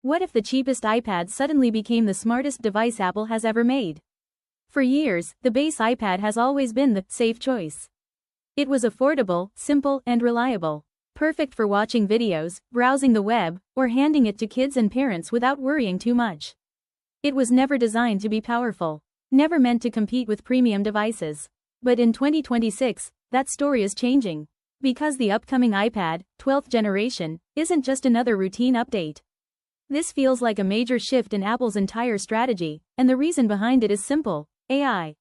What if the cheapest iPad suddenly became the smartest device Apple has ever made? For years, the base iPad has always been the safe choice. It was affordable, simple, and reliable. Perfect for watching videos, browsing the web, or handing it to kids and parents without worrying too much. It was never designed to be powerful, never meant to compete with premium devices. But in 2026, that story is changing. Because the upcoming iPad, 12th generation, isn't just another routine update. This feels like a major shift in Apple's entire strategy, and the reason behind it is simple: AI.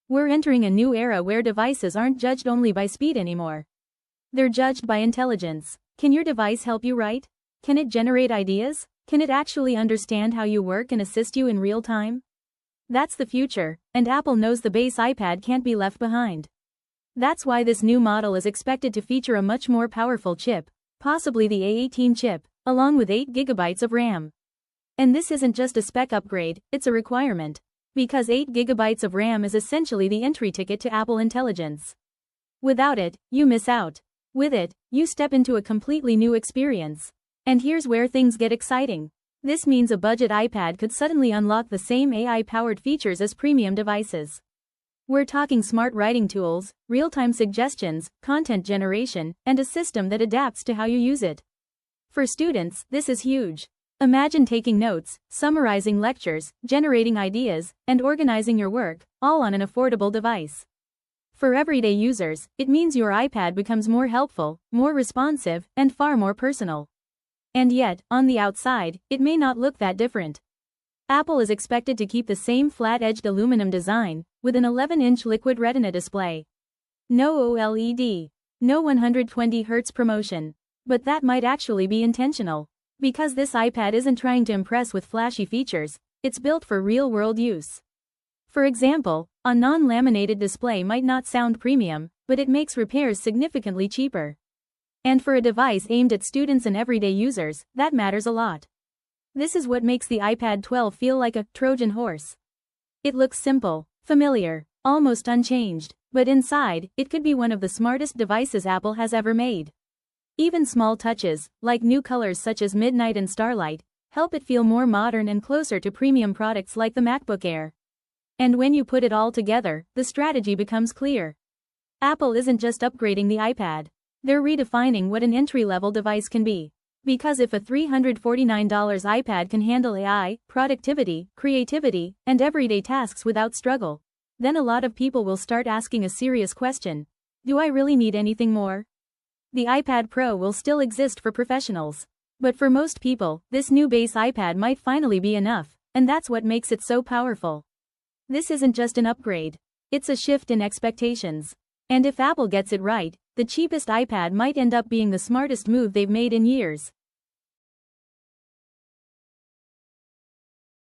We're entering a new era where devices aren't judged only by speed anymore. They're judged by intelligence. Can your device help you write? Can it generate ideas? Can it actually understand how you work and assist you in real time? That's the future, and Apple knows the base iPad can't be left behind. That's why this new model is expected to feature a much more powerful chip, possibly the A18 chip, along with 8 GB of RAM. And this isn't just a spec upgrade, it's a requirement. Because 8 GB of RAM is essentially the entry ticket to Apple Intelligence. Without it, you miss out. With it, you step into a completely new experience. And here's where things get exciting. This means a budget iPad could suddenly unlock the same AI-powered features as premium devices. We're talking smart writing tools, real-time suggestions, content generation, and a system that adapts to how you use it. For students, this is huge. Imagine taking notes, summarizing lectures, generating ideas, and organizing your work, all on an affordable device. For everyday users, it means your iPad becomes more helpful, more responsive, and far more personal. And yet, on the outside, it may not look that different. Apple is expected to keep the same flat-edged aluminum design, with an 11-inch Liquid Retina display. No OLED. No 120Hz promotion. But that might actually be intentional. Because this iPad isn't trying to impress with flashy features, it's built for real-world use. For example, a non-laminated display might not sound premium, but it makes repairs significantly cheaper. And for a device aimed at students and everyday users, that matters a lot. This is what makes the iPad 12 feel like a Trojan horse. It looks simple, familiar, almost unchanged, but inside, it could be one of the smartest devices Apple has ever made. Even small touches, like new colors such as Midnight and Starlight, help it feel more modern and closer to premium products like the MacBook Air. And when you put it all together, the strategy becomes clear. Apple isn't just upgrading the iPad. They're redefining what an entry-level device can be. Because if a $349 iPad can handle AI, productivity, creativity, and everyday tasks without struggle, then a lot of people will start asking a serious question: do I really need anything more? The iPad Pro will still exist for professionals. But for most people, this new base iPad might finally be enough, and that's what makes it so powerful. This isn't just an upgrade. It's a shift in expectations. And if Apple gets it right, the cheapest iPad might end up being the smartest move they've made in years.